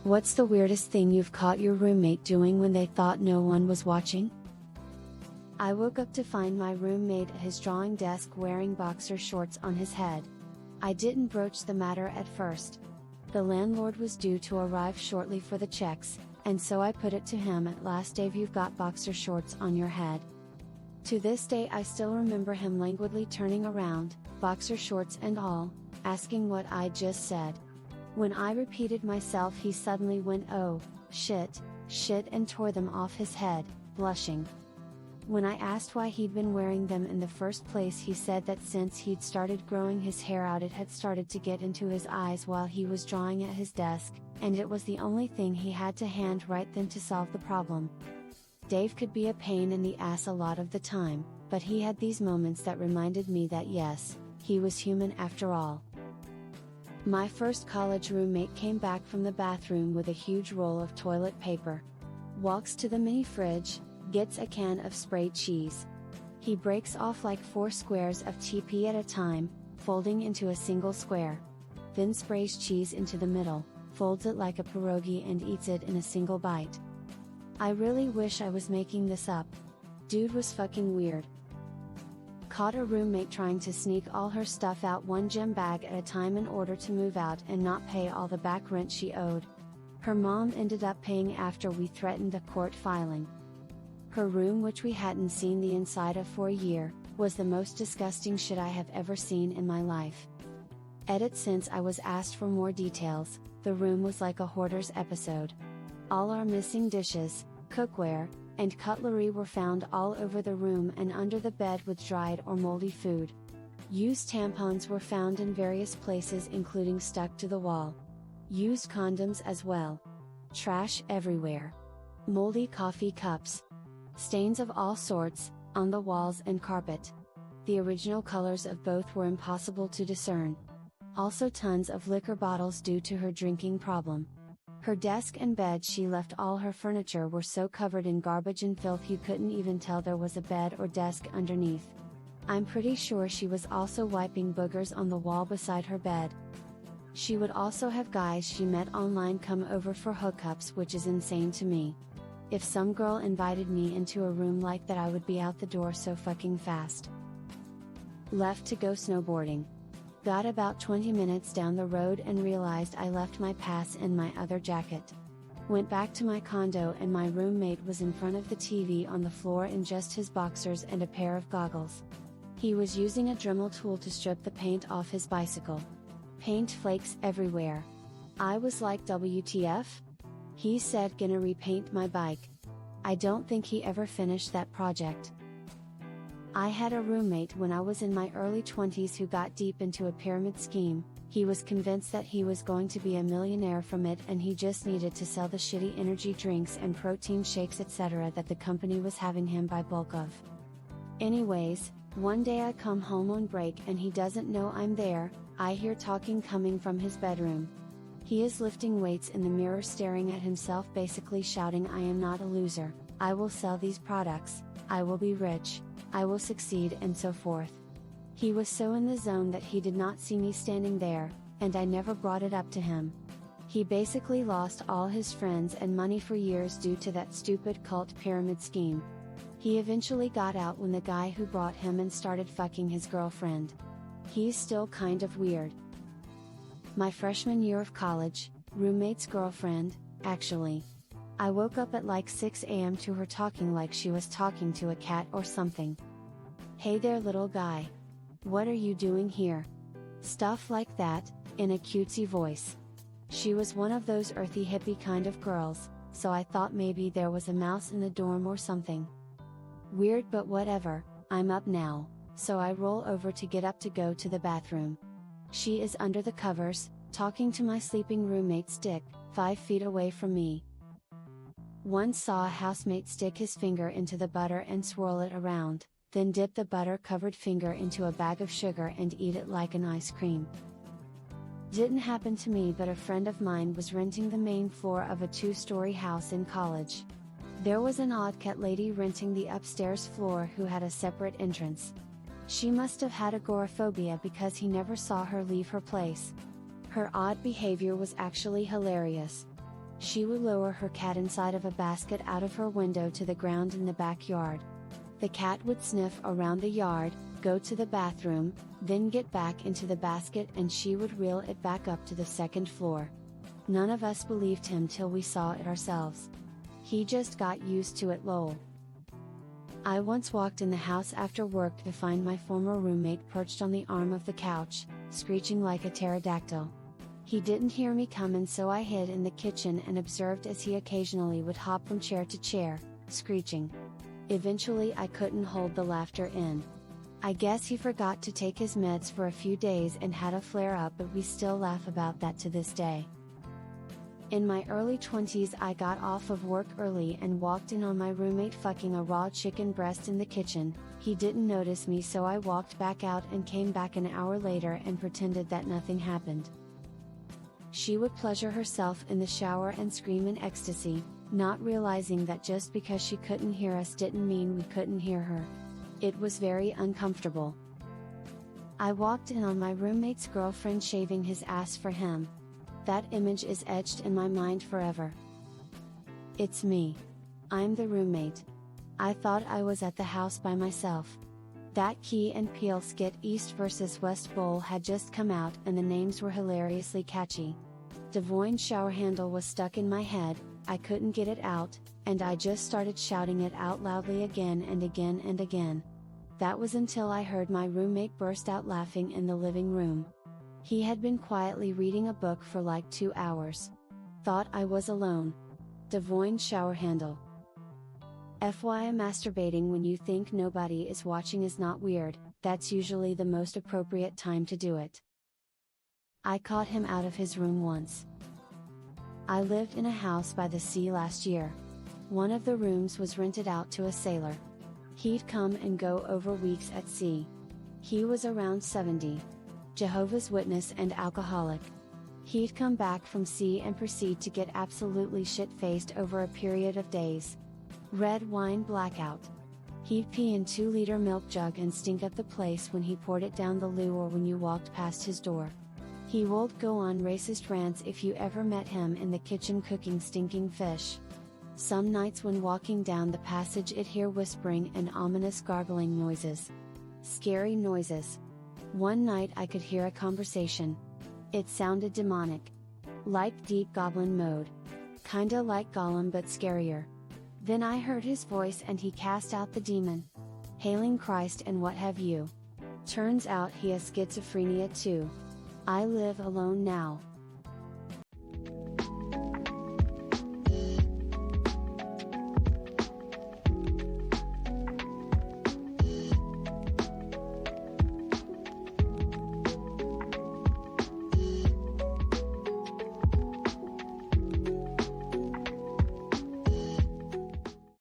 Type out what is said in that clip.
What's the weirdest thing you've caught your roommate doing when they thought no one was watching? I woke up to find my roommate at his drawing desk wearing boxer shorts on his head. I didn't broach the matter at first. The landlord was due to arrive shortly for the checks, and so I put it to him at last, Dave, you've got boxer shorts on your head. To this day I still remember him languidly turning around, boxer shorts and all, asking what I just said. When I repeated myself, he suddenly went, oh, shit, and tore them off his head, blushing. When I asked why he'd been wearing them in the first place, he said that since he'd started growing his hair out, it had started to get into his eyes while he was drawing at his desk, and it was the only thing he had to hand right then to solve the problem. Dave could be a pain in the ass a lot of the time, but he had these moments that reminded me that yes, he was human after all. My first college roommate came back from the bathroom with a huge roll of toilet paper. Walks to the mini fridge, gets a can of sprayed cheese. He breaks off like 4 squares of TP at a time, folding into a single square. Then sprays cheese into the middle, folds it like a pierogi and eats it in a single bite. I really wish I was making this up. Dude was fucking weird. Caught a roommate trying to sneak all her stuff out one gym bag at a time in order to move out and not pay all the back rent she owed. Her mom ended up paying after we threatened a court filing. Her room, which we hadn't seen the inside of for a year, was the most disgusting shit I have ever seen in my life. Edit: since I was asked for more details, the room was like a Hoarders episode. All our missing dishes, cookware, and cutlery were found all over the room and under the bed with dried or moldy food. Used tampons were found in various places, including stuck to the wall. Used condoms as well. Trash everywhere. Moldy coffee cups. Stains of all sorts, on the walls and carpet. The original colors of both were impossible to discern. Also tons of liquor bottles due to her drinking problem. Her desk and bed, she left all her furniture were so covered in garbage and filth you couldn't even tell there was a bed or desk underneath. I'm pretty sure she was also wiping boogers on the wall beside her bed. She would also have guys she met online come over for hookups, which is insane to me. If some girl invited me into a room like that, I would be out the door so fucking fast. Left to go snowboarding. Got about 20 minutes down the road and realized I left my pass in my other jacket. Went back to my condo and my roommate was in front of the TV on the floor in just his boxers and a pair of goggles. He was using a Dremel tool to strip the paint off his bicycle. Paint flakes everywhere. I was like, WTF? He said, gonna repaint my bike. I don't think he ever finished that project. I had a roommate when I was in my early 20s who got deep into a pyramid scheme. He was convinced that he was going to be a millionaire from it and he just needed to sell the shitty energy drinks and protein shakes etc. that the company was having him buy bulk of. Anyways, one day I come home on break and he doesn't know I'm there. I hear talking coming from his bedroom. He is lifting weights in the mirror, staring at himself, basically shouting, I am not a loser, I will sell these products, I will be rich, I will succeed, and so forth. He was so in the zone that he did not see me standing there, and I never brought it up to him. He basically lost all his friends and money for years due to that stupid cult pyramid scheme. He eventually got out when the guy who brought him in started fucking his girlfriend. He's still kind of weird. My freshman year of college, roommate's girlfriend, actually. I woke up at like 6 a.m. to her talking like she was talking to a cat or something. Hey there, little guy. What are you doing here? Stuff like that, in a cutesy voice. She was one of those earthy hippie kind of girls, so I thought maybe there was a mouse in the dorm or something. Weird, but whatever. I'm up now, so I roll over to get up to go to the bathroom. She is under the covers, talking to my sleeping roommate's dick, 5 feet away from me. Once saw a housemate stick his finger into the butter and swirl it around, then dip the butter-covered finger into a bag of sugar and eat it like an ice cream. Didn't happen to me, but a friend of mine was renting the main floor of a 2-story house in college. There was an odd cat lady renting the upstairs floor who had a separate entrance. She must have had agoraphobia because he never saw her leave her place. Her odd behavior was actually hilarious. She would lower her cat inside of a basket out of her window to the ground in the backyard. The cat would sniff around the yard, go to the bathroom, then get back into the basket and she would reel it back up to the second floor. None of us believed him till we saw it ourselves. He just got used to it lol. I once walked in the house after work to find my former roommate perched on the arm of the couch, screeching like a pterodactyl. He didn't hear me come and so I hid in the kitchen and observed as he occasionally would hop from chair to chair, screeching. Eventually I couldn't hold the laughter in. I guess he forgot to take his meds for a few days and had a flare-up, but we still laugh about that to this day. In my early 20s I got off of work early and walked in on my roommate fucking a raw chicken breast in the kitchen. He didn't notice me so I walked back out and came back an hour later and pretended that nothing happened. She would pleasure herself in the shower and scream in ecstasy, not realizing that just because she couldn't hear us didn't mean we couldn't hear her. It was very uncomfortable. I walked in on my roommate's girlfriend shaving his ass for him. That image is etched in my mind forever. It's me. I'm the roommate. I thought I was at the house by myself. That Key and Peele skit East vs West Bowl had just come out and the names were hilariously catchy. Devoin's shower handle was stuck in my head, I couldn't get it out, and I just started shouting it out loudly again and again and again. That was until I heard my roommate burst out laughing in the living room. He had been quietly reading a book for like 2 hours. Thought I was alone. Devoin's shower handle. FYI, masturbating when you think nobody is watching is not weird, that's usually the most appropriate time to do it. I caught him out of his room once. I lived in a house by the sea last year. One of the rooms was rented out to a sailor. He'd come and go over weeks at sea. He was around 70. Jehovah's Witness and alcoholic. He'd come back from sea and proceed to get absolutely shit-faced over a period of days. Red wine blackout. He'd pee in 2-liter milk jug and stink up the place when he poured it down the loo or when you walked past his door. He would go on racist rants if you ever met him in the kitchen cooking stinking fish. Some nights when walking down the passage it'd hear whispering and ominous gargling noises. Scary noises. One night I could hear a conversation. It sounded demonic. Like deep goblin mode. Kinda like Gollum but scarier. Then I heard his voice and he cast out the demon. Hailing Christ and what have you. Turns out he has schizophrenia too. I live alone now.